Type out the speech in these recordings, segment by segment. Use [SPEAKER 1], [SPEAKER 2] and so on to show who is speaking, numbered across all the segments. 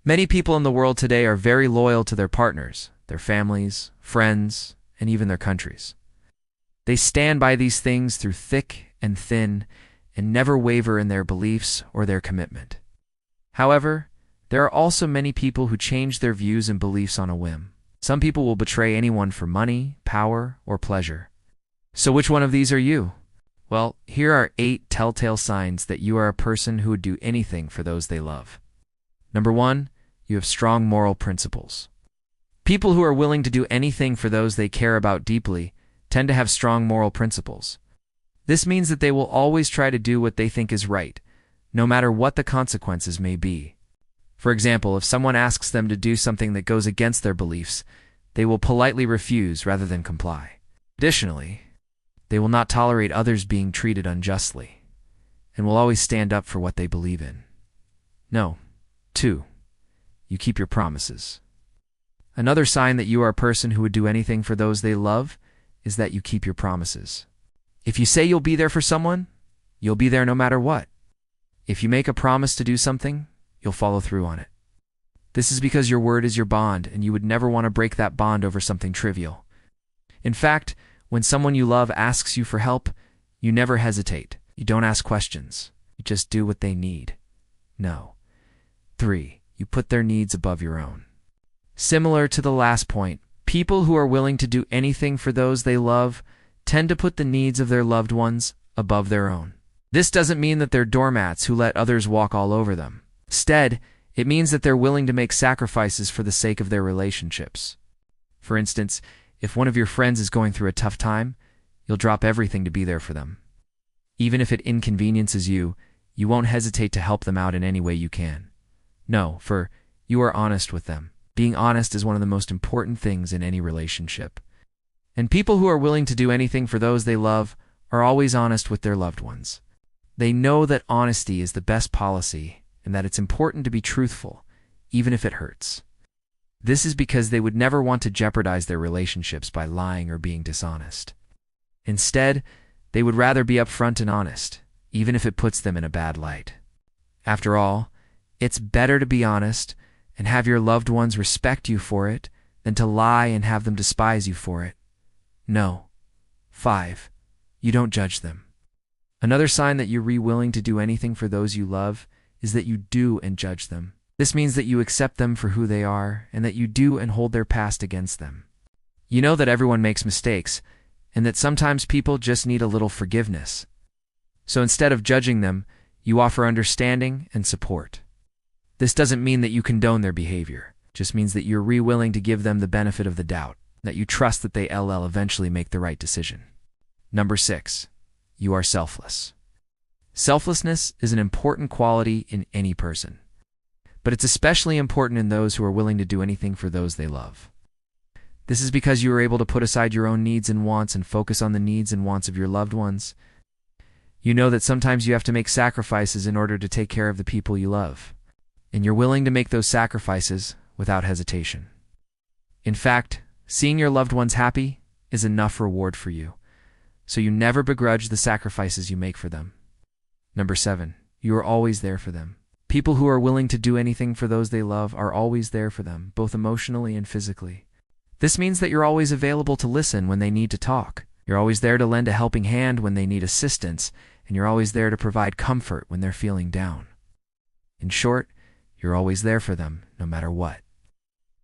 [SPEAKER 1] Many people in the world today are very loyal to their partners, their families, friends, and even their countries. They stand by these things through thick and thin and never waver in their beliefs or their commitment. However, there are also many people who change their views and beliefs on a whim. Some people will betray anyone for money, power, or pleasure. So which one of these are you? Well, here are 8 telltale signs that you are a person who would do anything for those they love. Number 1, you have strong moral principles. People who are willing to do anything for those they care about deeply tend to have strong moral principles. This means that they will always try to do what they think is right, no matter what the consequences may be. For example, if someone asks them to do something that goes against their beliefs, they will politely refuse rather than comply. Additionally, they will not tolerate others being treated unjustly, and will always stand up for what they believe in. No. 2, you keep your promises. Another sign that you are a person who would do anything for those they love is that you keep your promises. If you say you'll be there for someone, you'll be there no matter what. If you make a promise to do something, you'll follow through on it. This is because your word is your bond, and you would never want to break that bond over something trivial. In fact, when someone you love asks you for help, you never hesitate. You don't ask questions. You just do what they need. No. 3, you put their needs above your own. Similar to the last point, people who are willing to do anything for those they love tend to put the needs of their loved ones above their own. This doesn't mean that they're doormats who let others walk all over them. Instead, it means that they're willing to make sacrifices for the sake of their relationships. For instance, if one of your friends is going through a tough time, you'll drop everything to be there for them. Even if it inconveniences you, you won't hesitate to help them out in any way you can. No, for you are honest with them. Being honest is one of the most important things in any relationship. And people who are willing to do anything for those they love are always honest with their loved ones. They know that honesty is the best policy and that it's important to be truthful, even if it hurts. This is because they would never want to jeopardize their relationships by lying or being dishonest. Instead, they would rather be upfront and honest, even if it puts them in a bad light. After all, it's better to be honest and have your loved ones respect you for it than to lie and have them despise you for it. No. 5, you don't judge them. Another sign that you're willing to do anything for those you love is that you do and judge them. This means that you accept them for who they are and that you do and hold their past against them. You know that everyone makes mistakes and that sometimes people just need a little forgiveness. So instead of judging them, you offer understanding and support. This doesn't mean that you condone their behavior. It just means that you're willing to give them the benefit of the doubt, that you trust that they'll eventually make the right decision. Number 6, you are selfless. Selflessness is an important quality in any person, but it's especially important in those who are willing to do anything for those they love. This is because you are able to put aside your own needs and wants and focus on the needs and wants of your loved ones. You know that sometimes you have to make sacrifices in order to take care of the people you love, and you're willing to make those sacrifices without hesitation. In fact, seeing your loved ones happy is enough reward for you, so you never begrudge the sacrifices you make for them. Number 7, you are always there for them. People who are willing to do anything for those they love are always there for them, both emotionally and physically. This means that you're always available to listen when they need to talk. You're always there to lend a helping hand when they need assistance, and you're always there to provide comfort when they're feeling down. In short, you're always there for them, no matter what.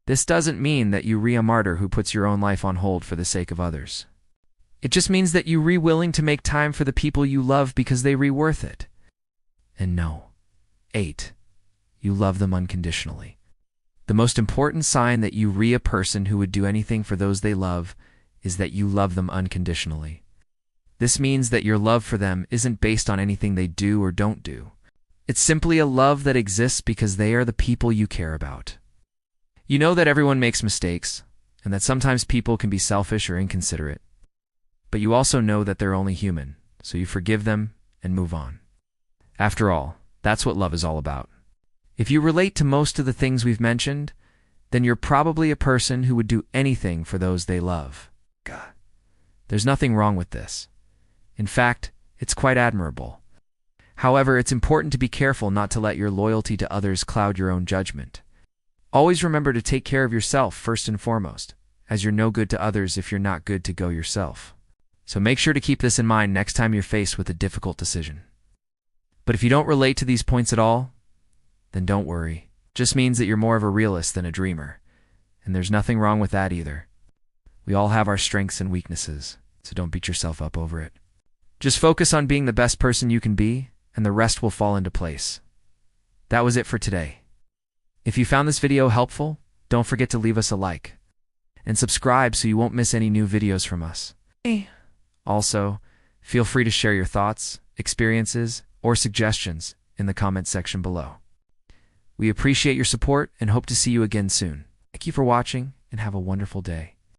[SPEAKER 1] This doesn't mean that you're a martyr who puts your own life on hold for the sake of others. It just means that you're willing to make time for the people you love because they're worth it. And no. 8, you love them unconditionally. The most important sign that you're a person who would do anything for those they love is that you love them unconditionally. This means that your love for them isn't based on anything they do or don't do. It's simply a love that exists because they are the people you care about. You know that everyone makes mistakes, and that sometimes people can be selfish or inconsiderate. But you also know that they're only human, so you forgive them and move on. After all, that's what love is all about. If you relate to most of the things we've mentioned, then you're probably a person who would do anything for those they love. God, there's nothing wrong with this. In fact, it's quite admirable. However, it's important to be careful not to let your loyalty to others cloud your own judgment. Always remember to take care of yourself first and foremost, as you're no good to others if you're not good to go yourself. So make sure to keep this in mind next time you're faced with a difficult decision. But if you don't relate to these points at all, then don't worry. It just means that you're more of a realist than a dreamer. And there's nothing wrong with that either. We all have our strengths and weaknesses, so don't beat yourself up over it. Just focus on being the best person you can be, and the rest will fall into place. That was it for today. If you found this video helpful, don't forget to leave us a like and subscribe so you won't miss any new videos from us. Also, feel free to share your thoughts, experiences, or suggestions in the comment section below. We appreciate your support and hope to see you again soon. Thank you for watching and have a wonderful day.